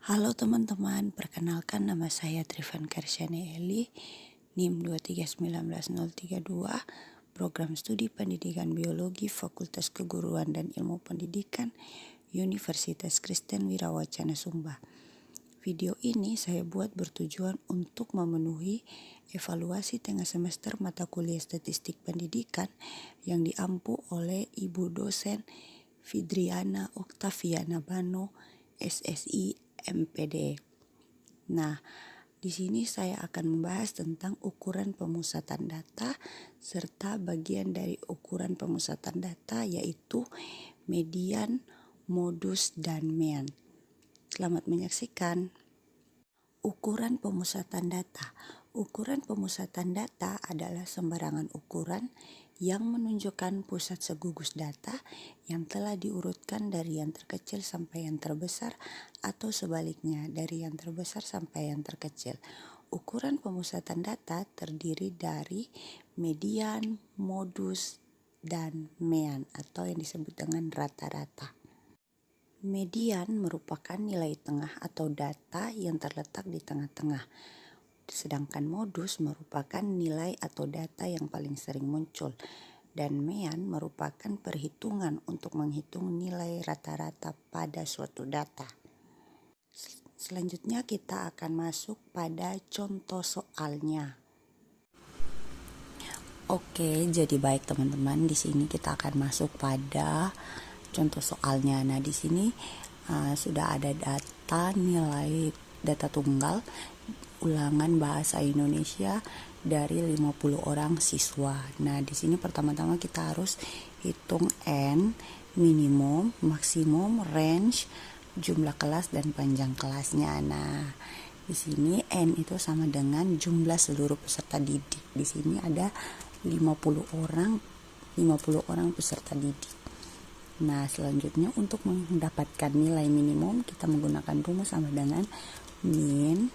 Halo teman-teman, perkenalkan nama saya Trivan Karsyane Eli, NIM 2391032, Program Studi Pendidikan Biologi Fakultas Keguruan dan Ilmu Pendidikan, Universitas Kristen Wirawacana Sumba. Video ini saya buat bertujuan untuk memenuhi evaluasi tengah semester mata kuliah Statistik Pendidikan yang diampu oleh Ibu dosen Fidriana Oktaviana Bano, SSI MPD. Nah, di sini saya akan membahas tentang ukuran pemusatan data serta bagian dari ukuran pemusatan data yaitu median, modus, dan mean. Selamat menyaksikan. Ukuran pemusatan data. Ukuran pemusatan data adalah sembarangan ukuran yang menunjukkan pusat segugus data yang telah diurutkan dari yang terkecil sampai yang terbesar atau sebaliknya dari yang terbesar sampai yang terkecil. Ukuran pemusatan data terdiri dari median, modus, dan mean atau yang disebut dengan rata-rata. Median merupakan nilai tengah atau data yang terletak di tengah-tengah. Sedangkan modus merupakan nilai atau data yang paling sering muncul. Dan mean merupakan perhitungan untuk menghitung nilai rata-rata pada suatu data. Selanjutnya kita akan masuk pada contoh soalnya. Oke, jadi baik teman-teman, di sini kita akan masuk pada contoh soalnya. Nah, di sini sudah ada data nilai data tunggal ulangan bahasa Indonesia dari 50 orang siswa. Nah, di sini pertama-tama kita harus hitung N, minimum, maksimum, range, jumlah kelas dan panjang kelasnya. Nah, di sini N itu sama dengan jumlah seluruh peserta didik. Di sini ada 50 orang peserta didik. Nah, selanjutnya untuk mendapatkan nilai minimum kita menggunakan rumus sama dengan min,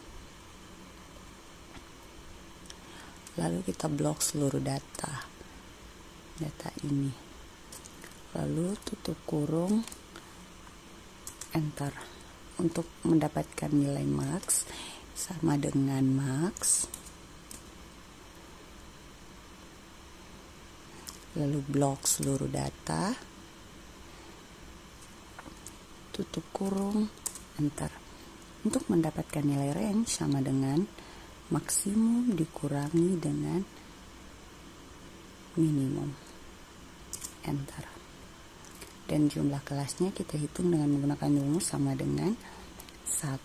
lalu kita blok seluruh data ini, lalu tutup kurung, enter. Untuk mendapatkan nilai max sama dengan max, lalu blok seluruh data, tutup kurung, enter. Untuk mendapatkan nilai range sama dengan maksimum dikurangi dengan minimum, enter. Dan jumlah kelasnya kita hitung dengan menggunakan rumus sama dengan 1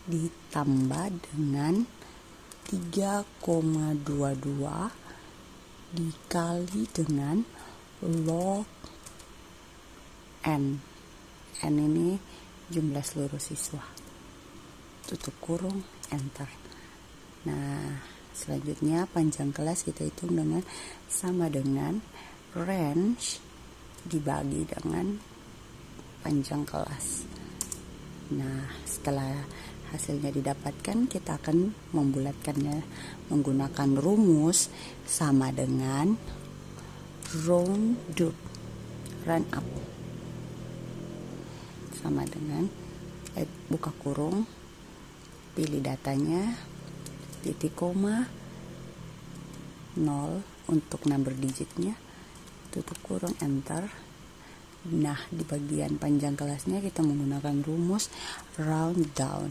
ditambah dengan 3,22 dikali dengan log N. N ini jumlah seluruh siswa. Tutup kurung, enter. Nah, selanjutnya panjang kelas kita hitung dengan sama dengan range dibagi dengan panjang kelas. Nah, setelah hasilnya didapatkan, kita akan membulatkannya menggunakan rumus sama dengan round up sama dengan buka kurung, pilih datanya, titik koma 0 untuk number digitnya, tutup kurung, enter. Nah, di bagian panjang kelasnya kita menggunakan rumus round down,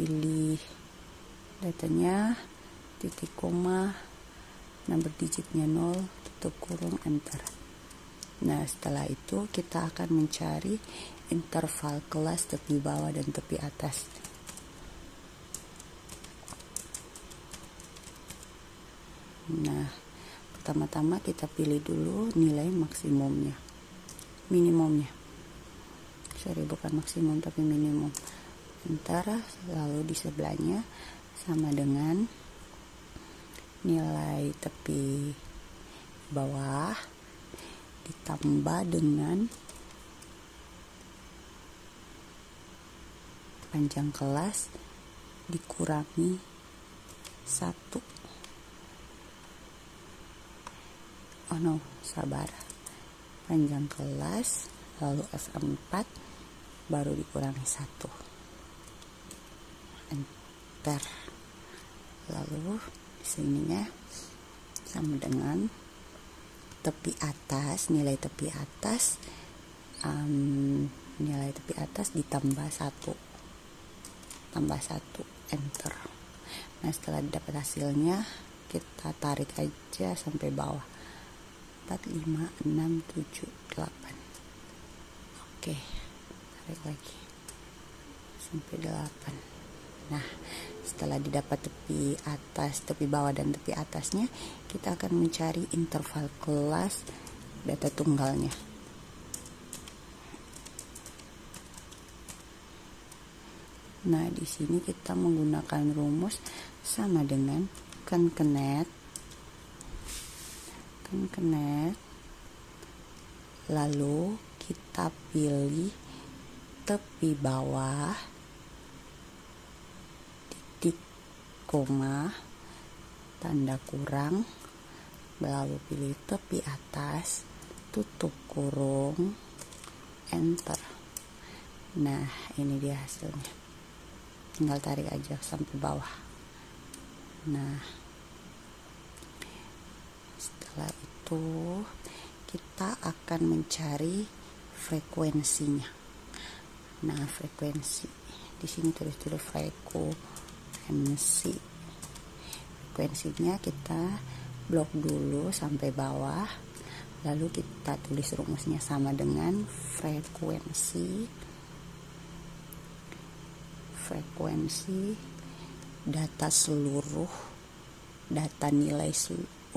pilih datanya, titik koma, number digitnya 0, tutup kurung, enter. Nah, setelah itu kita akan mencari interval kelas tepi bawah dan tepi atas. Nah, pertama-tama kita pilih dulu nilai minimumnya. Bukan maksimum tapi minimum. Enter, lalu di sebelahnya sama dengan nilai tepi bawah ditambah dengan panjang kelas dikurangi 1. Panjang kelas lalu F4, baru dikurangi 1, enter. Lalu di sininya sama dengan tepi atas, nilai tepi atas ditambah 1, tambah 1, enter. Nah, setelah dapat hasilnya kita tarik aja sampai bawah, 4, 5, 6, 7, 8. Oke, tarik lagi sampai 8. Nah, setelah didapat tepi atas, tepi bawah, dan tepi atasnya, kita akan mencari interval kelas data tunggalnya. Nah, di sini kita menggunakan rumus sama dengan concatenate, lalu kita pilih tepi bawah, titik, koma, tanda kurang, lalu pilih tepi atas, tutup kurung, enter. Nah, ini dia hasilnya, tinggal tarik aja sampai bawah. Nah, setelah itu kita akan mencari frekuensinya. Nah, frekuensi di sini tulis frekuensi. Frekuensinya kita blok dulu sampai bawah, lalu kita tulis rumusnya sama dengan frekuensi data nilai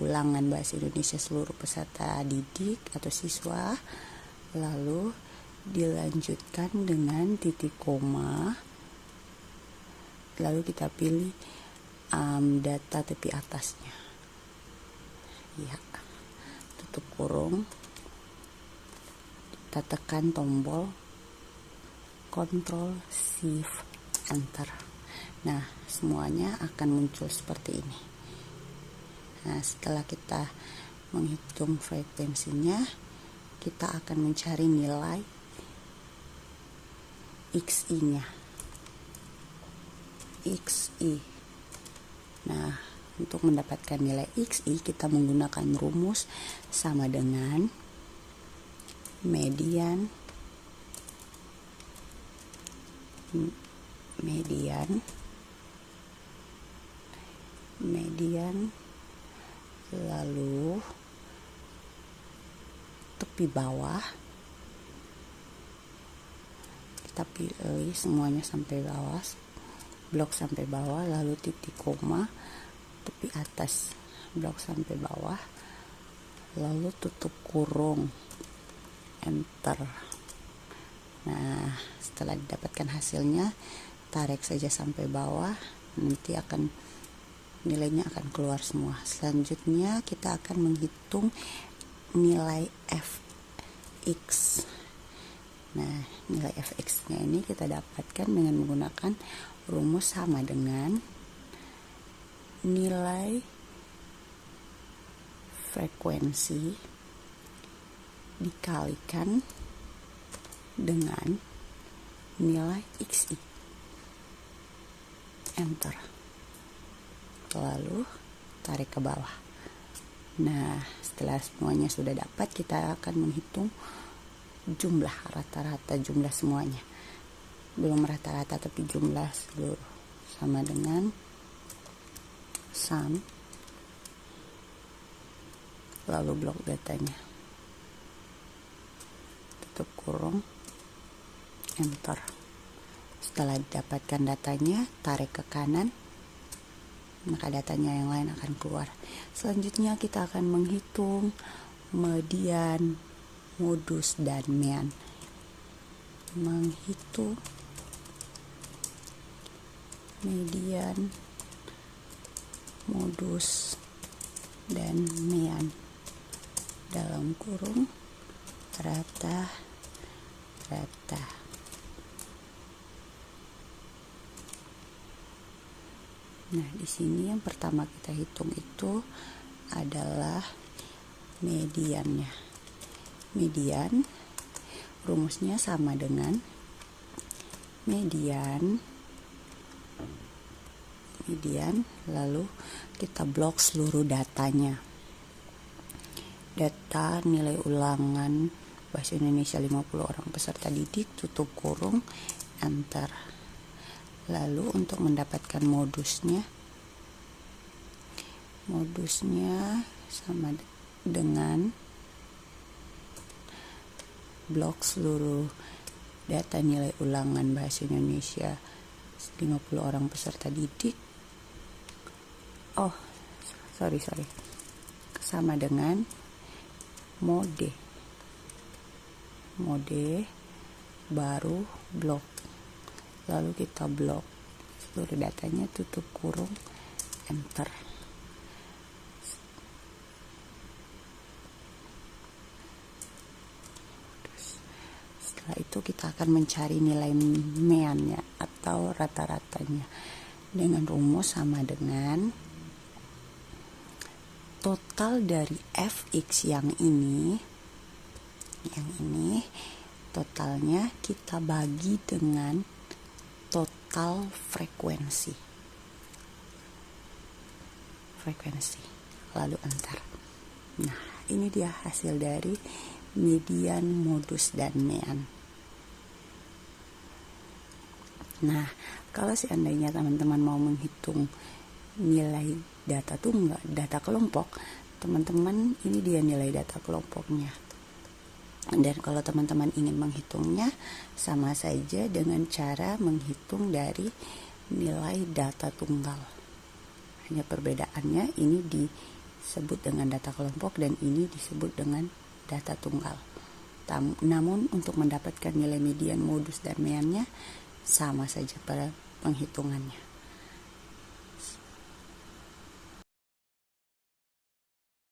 ulangan bahasa Indonesia seluruh peserta didik atau siswa, lalu dilanjutkan dengan titik koma, lalu kita pilih data tepi atasnya, ya, tutup kurung, kita tekan tombol Ctrl Shift Enter. Nah, semuanya akan muncul seperti ini. Nah, setelah kita menghitung frekuensinya, kita akan mencari nilai XI-nya. Nah, untuk mendapatkan nilai XI, kita menggunakan rumus sama dengan median lalu tepi bawah, kita pilih semuanya sampai bawah, blok sampai bawah, lalu titik koma, tepi atas, blok sampai bawah, lalu tutup kurung, enter. Nah, setelah didapatkan hasilnya, tarik saja sampai bawah, nanti nilainya akan keluar semua. Selanjutnya kita akan menghitung nilai fx. Nah, nilai fx-nya ini kita dapatkan dengan menggunakan rumus sama dengan nilai frekuensi dikalikan dengan nilai xi, enter, lalu tarik ke bawah. Nah, setelah semuanya sudah dapat, kita akan menghitung jumlah, rata-rata jumlah semuanya, belum rata-rata tapi jumlah seluruh, sama dengan sum, lalu blok datanya, tutup kurung, enter. Setelah didapatkan datanya, tarik ke kanan, maka datanya yang lain akan keluar. Selanjutnya kita akan menghitung median, modus, dan mean. Menghitung median, modus, dan mean dalam kurung rata-rata. Nah, di sini yang pertama kita hitung itu adalah mediannya. Median rumusnya sama dengan median lalu kita blok seluruh datanya. Data nilai ulangan Bahasa Indonesia 50 orang peserta didik, tutup kurung, enter. Lalu untuk mendapatkan modusnya sama dengan blok seluruh data nilai ulangan Bahasa Indonesia 50 orang peserta didik. Sama dengan mode baru blok, lalu kita blok seluruh datanya, tutup kurung, enter. Setelah itu kita akan mencari nilai meannya atau rata-ratanya dengan rumus sama dengan total dari fx yang ini totalnya kita bagi dengan total frekuensi lalu enter. Nah, ini dia hasil dari median, modus, dan mean. Nah, kalau seandainya teman-teman mau menghitung nilai data tunggal, data kelompok, teman-teman, ini dia nilai data kelompoknya. Dan kalau teman-teman ingin menghitungnya, sama saja dengan cara menghitung dari nilai data tunggal. Hanya perbedaannya ini disebut dengan data kelompok dan ini disebut dengan data tunggal. Namun untuk mendapatkan nilai median, modus, dan meannya sama saja pada penghitungannya.